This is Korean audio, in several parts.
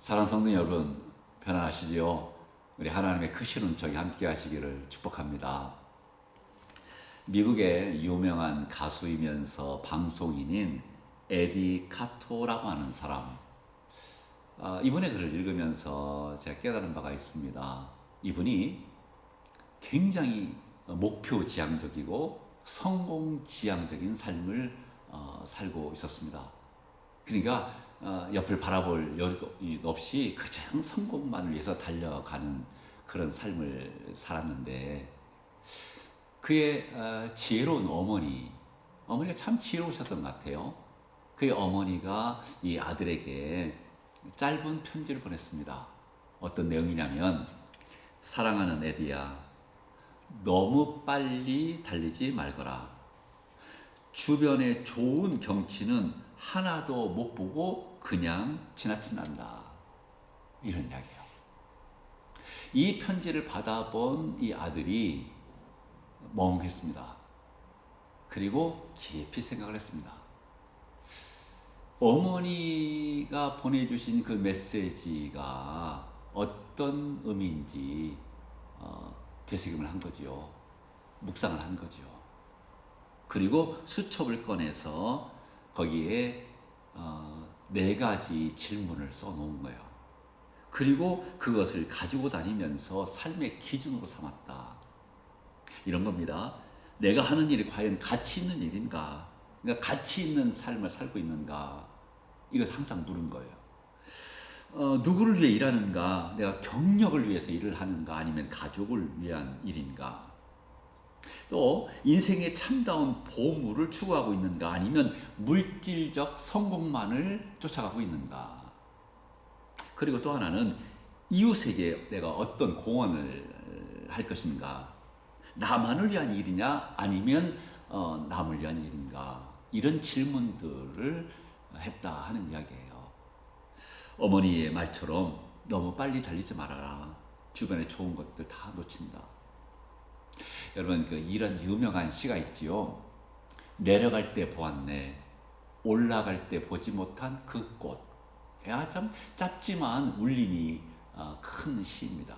사랑하는 성도 여러분, 편안하시지요? 우리 하나님의 크신 은총이 함께 하시기를 축복합니다. 미국의 유명한 가수이면서 방송인인 에디 카토라고 하는 사람, 이분의 글을 읽으면서 제가 깨달은 바가 있습니다. 이분이 굉장히 목표 지향적이고 성공 지향적인 삶을 살고 있었습니다. 그러니까 옆을 바라볼 여유도 없이 그냥 성공만을 위해서 달려가는 그런 삶을 살았는데, 그의 지혜로운 어머니가 참 지혜로우셨던 것 같아요. 그의 어머니가 이 아들에게 짧은 편지를 보냈습니다. 어떤 내용이냐면, 사랑하는 에디야, 너무 빨리 달리지 말거라. 주변의 좋은 경치는 하나도 못 보고 그냥 지나친단다. 이런 이야기예요. 이 편지를 받아본 이 아들이 멍했습니다. 그리고 깊이 생각을 했습니다. 어머니가 보내주신 그 메시지가 어떤 의미인지 되새김을 한 거지요. 묵상을 한 거지요. 그리고 수첩을 꺼내서 거기에 4가지 질문을 써놓은 거예요. 그리고 그것을 가지고 다니면서 삶의 기준으로 삼았다. 이런 겁니다. 내가 하는 일이 과연 가치 있는 일인가? 그러니까 가치 있는 삶을 살고 있는가? 이걸 항상 물은 거예요. 누구를 위해 일하는가? 내가 경력을 위해서 일을 하는가? 아니면 가족을 위한 일인가? 또 인생의 참다운 보물을 추구하고 있는가? 아니면 물질적 성공만을 쫓아가고 있는가? 그리고 또 하나는 이웃에게 내가 어떤 공헌을 할 것인가? 나만을 위한 일이냐? 아니면 남을 위한 일인가? 이런 질문들을 했다 하는 이야기예요. 어머니의 말처럼 너무 빨리 달리지 말아라. 주변에 좋은 것들 다 놓친다. 여러분, 이런 유명한 시가 있지요. 내려갈 때 보았네, 올라갈 때 보지 못한 그 꽃. 참 짧지만 울림이 큰 시입니다.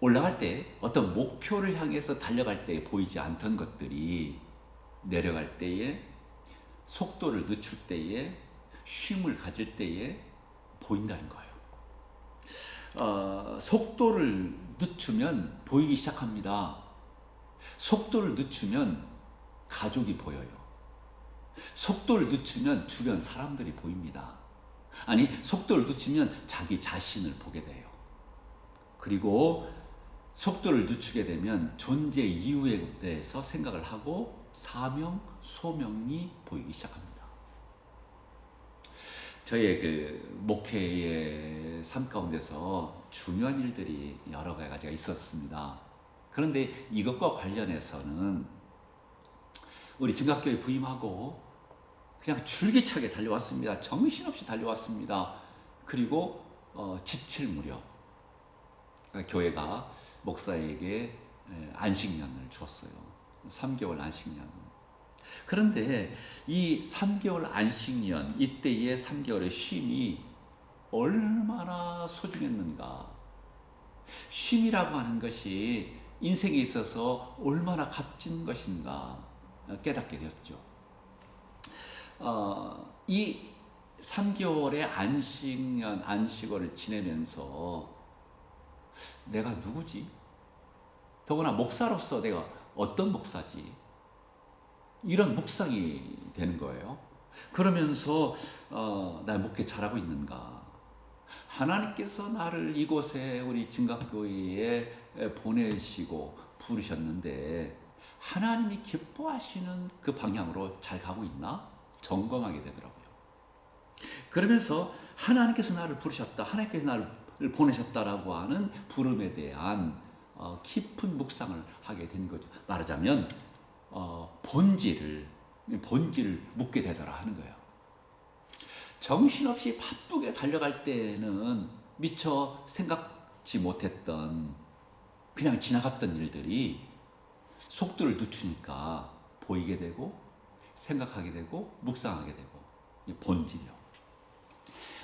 올라갈 때 어떤 목표를 향해서 달려갈 때 보이지 않던 것들이 내려갈 때에, 속도를 늦출 때에, 쉼을 가질 때에 보인다는 거예요. 속도를 늦추면 보이기 시작합니다. 속도를 늦추면 가족이 보여요. 속도를 늦추면 주변 사람들이 보입니다. 아니, 속도를 늦추면 자기 자신을 보게 돼요. 그리고 속도를 늦추게 되면 존재 이유에 대해서 생각을 하고 사명, 소명이 보이기 시작합니다. 저의 목회의 삶 가운데서 중요한 일들이 여러 가지가 있었습니다. 그런데 이것과 관련해서는 우리 증각교회 부임하고 그냥 줄기차게 달려왔습니다. 정신없이 달려왔습니다. 그리고 지칠 무렵 교회가 목사에게 안식년을 주었어요. 3개월 안식년. 그런데 이 3개월 안식년, 이때의 3개월의 쉼이 얼마나 소중했는가. 쉼이라고 하는 것이 인생에 있어서 얼마나 값진 것인가 깨닫게 되었죠. 이 3개월의 안식월을 지내면서 내가 누구지? 더구나 목사로서 내가 어떤 목사지? 이런 묵상이 되는 거예요. 그러면서 나 목회 잘하고 있는가? 하나님께서 나를 이곳에 우리 증각교회에 보내시고 부르셨는데 하나님이 기뻐하시는 그 방향으로 잘 가고 있나? 점검하게 되더라고요. 그러면서 하나님께서 나를 부르셨다, 하나님께서 나를 보내셨다라고 하는 부름에 대한 깊은 묵상을 하게 된 거죠. 말하자면 본질을 묻게 되더라 하는 거예요. 정신없이 바쁘게 달려갈 때는 미처 생각지 못했던, 그냥 지나갔던 일들이 속도를 늦추니까 보이게 되고 생각하게 되고 묵상하게 되고, 이 본질이요.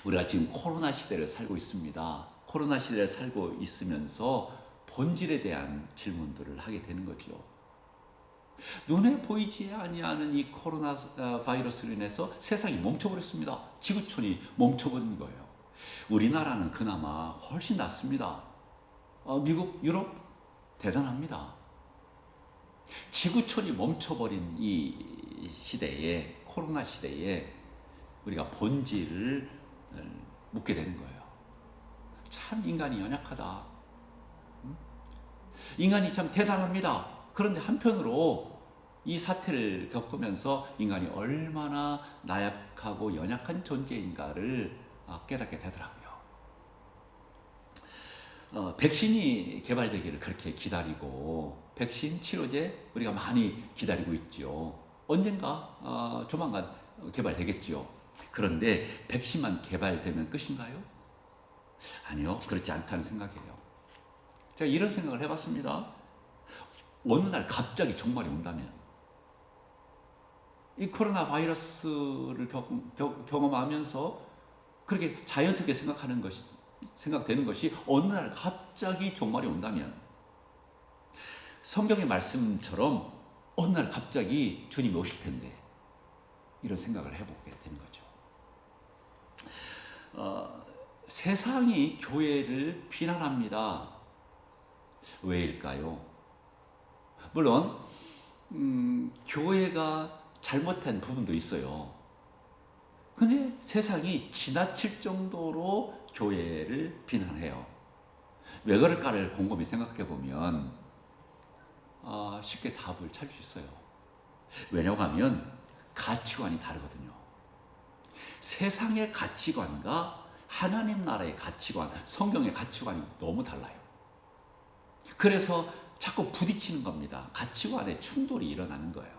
우리가 지금 코로나 시대를 살고 있습니다. 코로나 시대를 살고 있으면서 본질에 대한 질문들을 하게 되는 거죠. 눈에 보이지 아니하는 이 코로나 바이러스로 인해서 세상이 멈춰버렸습니다. 지구촌이 멈춰버린 거예요. 우리나라는 그나마 훨씬 낫습니다. 미국, 유럽 대단합니다. 지구촌이 멈춰버린 이 시대에, 코로나 시대에 우리가 본질을 묻게 되는 거예요. 참 인간이 연약하다. 인간이 참 대단합니다. 그런데 한편으로 이 사태를 겪으면서 인간이 얼마나 나약하고 연약한 존재인가를 깨닫게 되더라고요. 백신이 개발되기를 그렇게 기다리고 백신 치료제 우리가 많이 기다리고 있죠. 언젠가 조만간 개발되겠죠. 그런데 백신만 개발되면 끝인가요? 아니요, 그렇지 않다는 생각이에요. 제가 이런 생각을 해봤습니다. 어느 날 갑자기 종말이 온다면, 이 코로나 바이러스를 경험하면서 그렇게 자연스럽게 생각되는 것이 어느 날 갑자기 종말이 온다면, 성경의 말씀처럼 어느 날 갑자기 주님이 오실 텐데, 이런 생각을 해보게 되는 거죠. 세상이 교회를 비난합니다. 왜일까요? 물론 교회가 잘못한 부분도 있어요. 근데 세상이 지나칠 정도로 교회를 비난해요. 왜 그럴까를 곰곰이 생각해 보면 쉽게 답을 찾을 수 있어요. 왜냐고 하면 가치관이 다르거든요. 세상의 가치관과 하나님 나라의 가치관, 성경의 가치관이 너무 달라요. 그래서 자꾸 부딪히는 겁니다. 가치관의 충돌이 일어나는 거예요.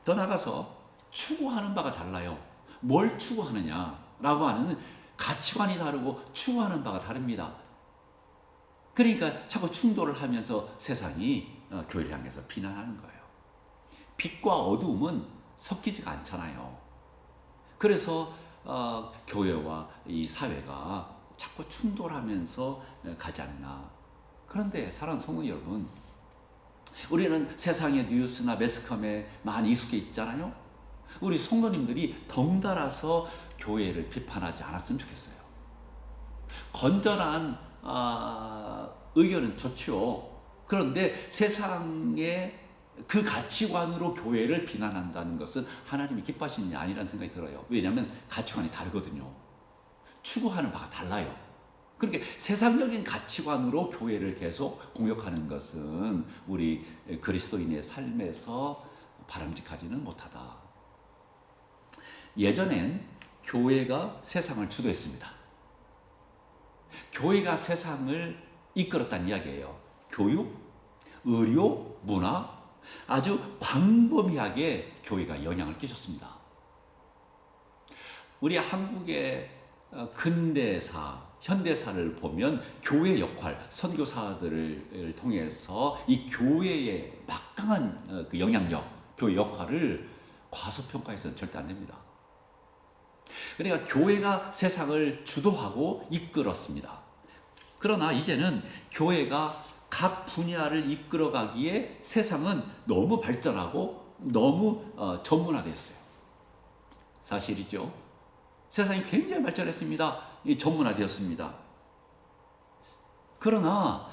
더 나아가서 추구하는 바가 달라요. 뭘 추구하느냐라고 하는 가치관이 다르고 추구하는 바가 다릅니다. 그러니까 자꾸 충돌을 하면서 세상이 교회를 향해서 비난하는 거예요. 빛과 어두움은 섞이지가 않잖아요. 그래서 교회와 이 사회가 자꾸 충돌하면서 가지 않나. 그런데 사랑하는 성도 여러분, 우리는 세상의 뉴스나 매스컴에 많이 익숙해 있잖아요. 우리 성도님들이 덩달아서 교회를 비판하지 않았으면 좋겠어요. 건전한 의견은 좋죠. 그런데 세상의 그 가치관으로 교회를 비난한다는 것은 하나님이 기뻐하시는 게 아니라는 생각이 들어요. 왜냐하면 가치관이 다르거든요. 추구하는 바가 달라요. 그러니까 세상적인 가치관으로 교회를 계속 공격하는 것은 우리 그리스도인의 삶에서 바람직하지는 못하다. 예전엔 교회가 세상을 주도했습니다. 교회가 세상을 이끌었다는 이야기예요. 교육, 의료, 문화, 아주 광범위하게 교회가 영향을 끼쳤습니다. 우리 한국의 근대사, 현대사를 보면 교회 역할, 선교사들을 통해서 이 교회의 막강한 그 영향력, 교회 역할을 과소평가해서는 절대 안 됩니다. 그러니까 교회가 세상을 주도하고 이끌었습니다. 그러나 이제는 교회가 각 분야를 이끌어가기에 세상은 너무 발전하고 너무 전문화됐어요. 사실이죠. 세상이 굉장히 발전했습니다. 전문화되었습니다. 그러나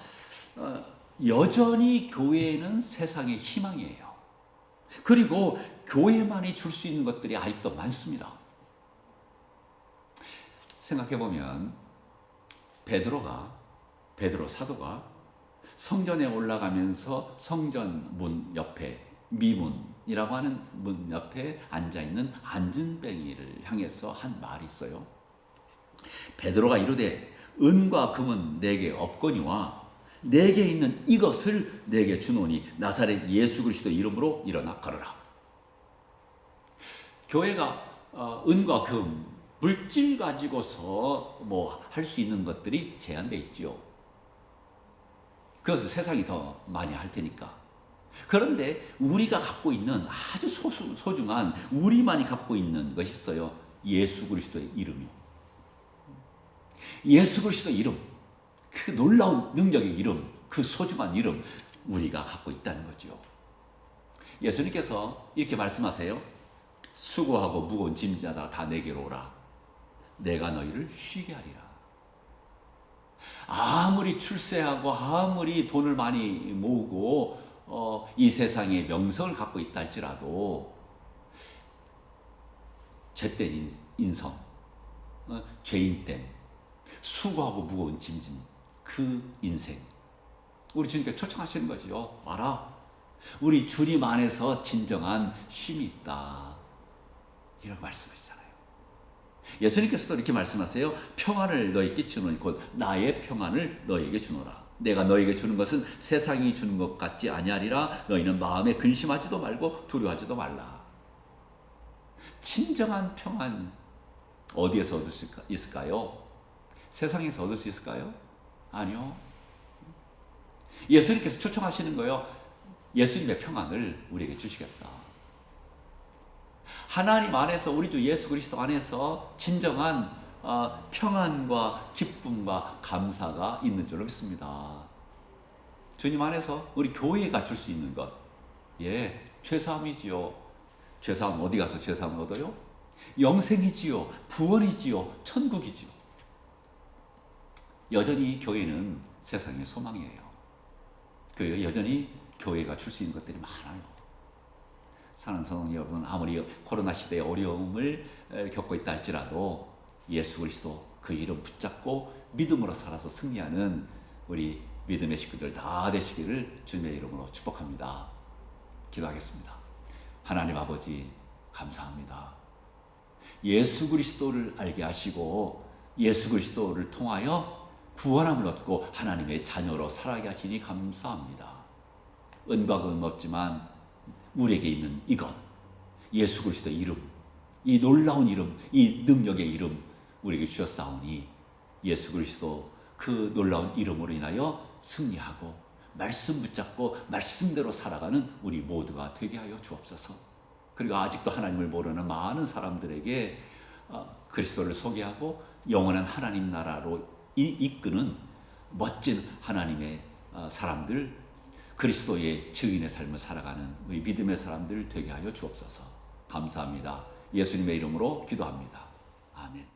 여전히 교회는 세상의 희망이에요. 그리고 교회만이 줄 수 있는 것들이 아직도 많습니다. 생각해보면 베드로 사도가 성전에 올라가면서 성전 문 옆에, 미문이라고 하는 문 옆에 앉아있는 안진뱅이를 향해서 한 말이 있어요. 베드로가 이르되 은과 금은 내게 없거니와 내게 있는 이것을 내게 주노니 나사렛 예수 그리스도 이름으로 일어나 걸어라. 교회가 은과 금, 물질 가지고서 뭐 할 수 있는 것들이 제한되어 있지요. 그것을 세상이 더 많이 할 테니까. 그런데 우리가 갖고 있는 아주 소중한, 우리만이 갖고 있는 것이 있어요. 예수 그리스도의 이름이, 예수 그리스도의 이름, 그 놀라운 능력의 이름, 그 소중한 이름 우리가 갖고 있다는 거죠. 예수님께서 이렇게 말씀하세요. 수고하고 무거운 짐자다 다 내게로 오라. 내가 너희를 쉬게 하리라. 아무리 출세하고 아무리 돈을 많이 모으고 이 세상에 명성을 갖고 있다 할지라도 죄된 인성, 죄인된 수고하고 무거운 짐진 그 인생, 우리 주님께 초청하시는 거지요. 와라. 우리 주님 안에서 진정한 쉼이 있다. 이런 말씀하시잖아요. 예수님께서도 이렇게 말씀하세요. 평안을 너희에게 주노니 곧 나의 평안을 너희에게 주노라. 내가 너희에게 주는 것은 세상이 주는 것 같지 아니하리라. 너희는 마음에 근심하지도 말고 두려워하지도 말라. 진정한 평안 어디에서 얻을 수 있을까요? 세상에서 얻을 수 있을까요? 아니요. 예수님께서 초청하시는 거예요. 예수님의 평안을 우리에게 주시겠다. 하나님 안에서, 우리 주 예수 그리스도 안에서 진정한 평안과 기쁨과 감사가 있는 줄로 믿습니다. 주님 안에서 우리 교회가 줄 수 있는 것, 죄사함이지요. 죄사함 어디 가서 죄사함 얻어요? 영생이지요, 구원이지요, 천국이지요. 여전히 교회는 세상의 소망이에요. 여전히 교회가 줄 수 있는 것들이 많아요. 사랑하는 성도 여러분, 아무리 코로나 시대의 어려움을 겪고 있다 할지라도 예수 그리스도 그 이름 붙잡고 믿음으로 살아서 승리하는 우리 믿음의 식구들 다 되시기를 주님의 이름으로 축복합니다. 기도하겠습니다. 하나님 아버지, 감사합니다. 예수 그리스도를 알게 하시고 예수 그리스도를 통하여 구원함을 얻고 하나님의 자녀로 살아가게 하시니 감사합니다. 은과 금은 없지만 우리에게 있는 이것, 예수 그리스도의 이름, 이 놀라운 이름, 이 능력의 이름 우리에게 주셨사오니 예수 그리스도 그 놀라운 이름으로 인하여 승리하고 말씀 붙잡고 말씀대로 살아가는 우리 모두가 되게 하여 주옵소서. 그리고 아직도 하나님을 모르는 많은 사람들에게 그리스도를 소개하고 영원한 하나님 나라로 이끄는 멋진 하나님의 사람들, 그리스도의 증인의 삶을 살아가는 우리 믿음의 사람들 되게 하여 주옵소서. 감사합니다. 예수님의 이름으로 기도합니다. 아멘.